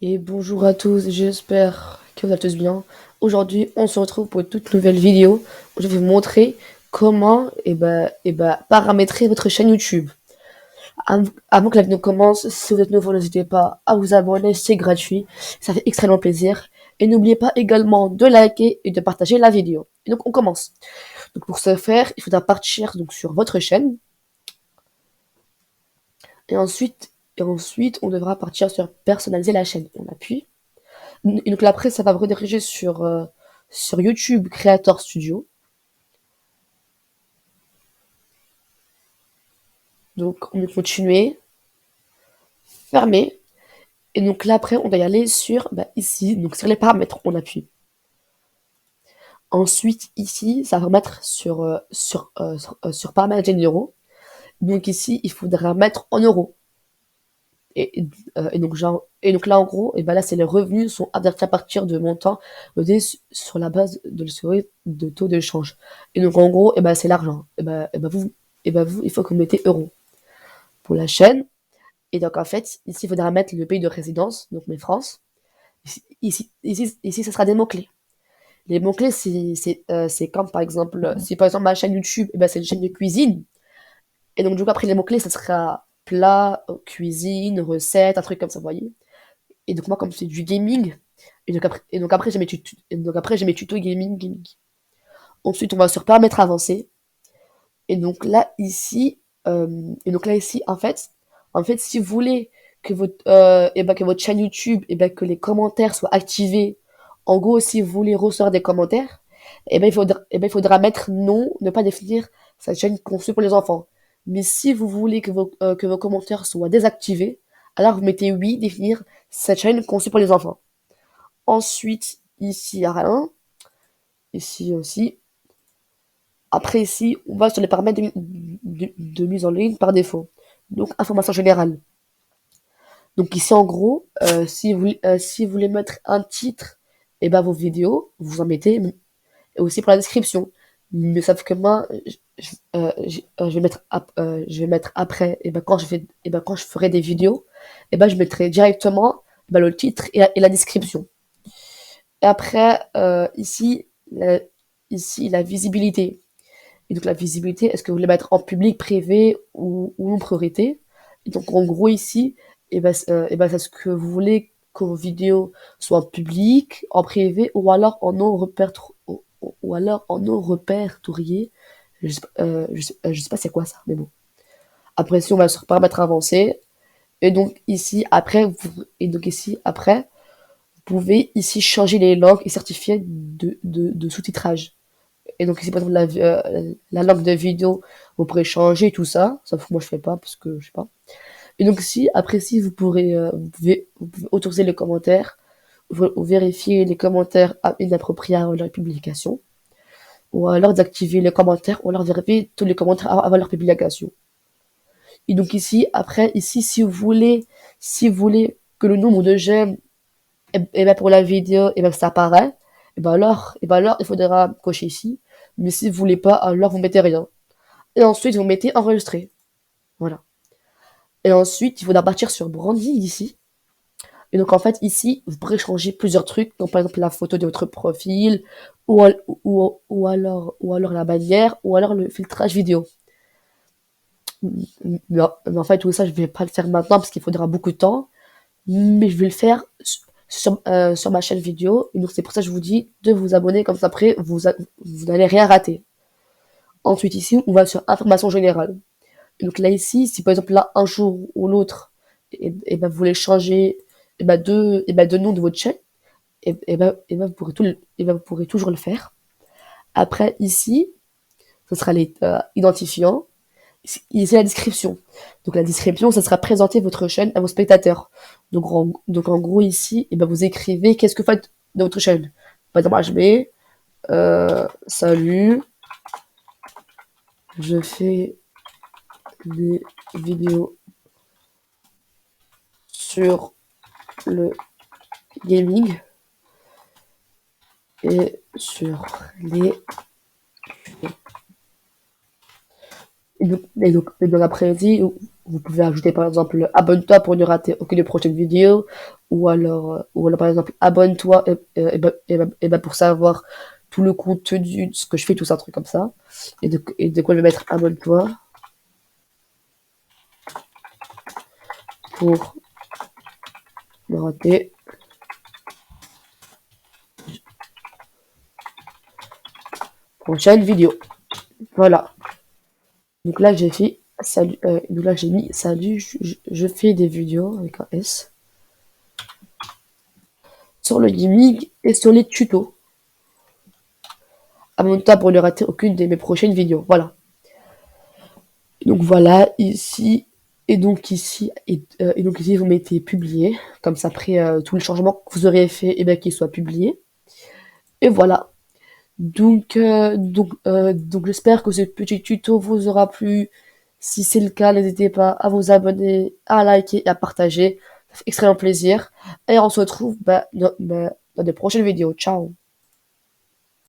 Et bonjour à tous, j'espère que vous allez tous bien. Aujourd'hui, on se retrouve pour une toute nouvelle vidéo où je vais vous montrer comment paramétrer votre chaîne YouTube. Avant que la vidéo commence, si vous êtes nouveau, n'hésitez pas à vous abonner, c'est gratuit, ça fait extrêmement plaisir. Et n'oubliez pas également de liker et de partager la vidéo. Et donc on commence. Donc pour ce faire, il faudra partir donc sur votre chaîne et ensuite on devra partir sur personnaliser la chaîne. On appuie. Et donc là, après, ça va me rediriger sur YouTube Creator Studio. Donc, on va continuer, fermer. Et donc là, après, on va y aller sur, ici, donc sur les paramètres, on appuie. Ensuite, ici, ça va mettre sur paramètres généraux. Donc ici, il faudra mettre en euros. Et donc là, en gros, et ben là, c'est les revenus sont avertis à partir de montants donnés sur la base de taux de change. Et donc, en gros, et ben c'est l'argent. Et ben vous, il faut que vous mettez euros pour la chaîne. Et donc, en fait, ici, il faudra mettre le pays de résidence, donc mes France. Ici, ça sera des mots-clés. Les mots-clés, c'est comme, par exemple, si par exemple ma chaîne YouTube, et ben c'est une chaîne de cuisine. Et donc, du coup, après les mots-clés, ça sera plat, cuisine, recette, un truc comme ça, vous voyez. Et donc, moi, comme c'est du gaming, et donc après j'ai mes tutos gaming. Ensuite, on va sur paramètres avancés. Et donc là, ici, en fait, si vous voulez que votre chaîne YouTube, que les commentaires soient activés, en gros, si vous voulez recevoir des commentaires, il faudra mettre non, ne pas définir cette chaîne conçue pour les enfants. Mais si vous voulez que vos commentaires soient désactivés, alors vous mettez oui, définir cette chaîne conçue pour les enfants. Ensuite, ici, il n'y a rien. Ici aussi. Après, ici, on va sur les paramètres de mise en ligne par défaut. Donc, information générale. Donc ici, en gros, si vous voulez mettre un titre, vos vidéos, vous en mettez, et aussi pour la description. Mais sauf que moi, je vais mettre après, quand je ferai des vidéos, je mettrai directement le titre et la description. Et après, ici, la visibilité. Et donc la visibilité, est-ce que vous voulez mettre en public, privé ou en priorité? Et donc en gros ici, c'est ce que vous voulez que vos vidéos soient en public, en privé ou alors en non répertorié. Je sais pas c'est quoi ça, mais bon. Après ici on va sur paramètres avancés. Et donc ici après, vous pouvez ici changer les langues et certifier de sous-titrage. Et donc ici par exemple la langue de vidéo, vous pourrez changer tout ça, sauf que moi je fais pas parce que je sais pas. Et donc ici, après si vous pouvez autoriser les commentaires, ou vérifier les commentaires inappropriés avant leur publication, ou alors d'activer les commentaires, ou alors vérifier tous les commentaires avant leur publication. Et donc ici, si vous voulez que le nombre de j'aime, pour la vidéo, ça apparaît, il faudra cocher ici. Mais si vous voulez pas, alors vous mettez rien. Et ensuite, vous mettez enregistrer. Voilà. Et ensuite, il faudra partir sur branding ici. Et donc, en fait, ici, vous pourrez changer plusieurs trucs, comme par exemple la photo de votre profil, ou alors la bannière, ou alors le filtrage vidéo. Mais en fait, tout ça, je vais pas le faire maintenant parce qu'il faudra beaucoup de temps. Mais je vais le faire sur ma chaîne vidéo. Et donc, c'est pour ça que je vous dis de vous abonner, comme ça après, vous n'allez rien rater. Ensuite, ici, on va sur information générale. Et donc là, ici, si par exemple là, un jour ou l'autre, vous voulez changer de nom de votre chaîne, vous pourrez toujours le faire. Après, ici, ce sera les identifiants. Ici, la description. Donc la description, ça sera présenter votre chaîne à vos spectateurs. Donc en gros, ici, vous écrivez qu'est-ce que vous faites de votre chaîne. Par exemple, je mets salut, je fais des vidéos sur le gaming et sur les... Et donc après-midi, Vous pouvez ajouter par exemple abonne-toi pour ne rater aucune prochaine vidéo, ou alors par exemple abonne-toi et ben pour savoir tout le contenu de ce que je fais, tout ça, un truc comme ça. Et de quoi je vais mettre abonne-toi pour ne rater prochaine vidéo. Voilà. Donc là j'ai fait salut, donc là j'ai mis salut, je fais des vidéos avec un S sur le gaming et sur les tutos. Abonne-toi pour ne rater aucune de mes prochaines vidéos. Voilà. Donc voilà, ici, et donc ici, vous mettez publier, comme ça après tout le changement que vous aurez fait, et bien qu'il soit publié. Et voilà. Donc j'espère que ce petit tuto vous aura plu. Si c'est le cas, n'hésitez pas à vous abonner, à liker et à partager. Ça fait extrêmement plaisir. Et on se retrouve dans des prochaines vidéos. Ciao.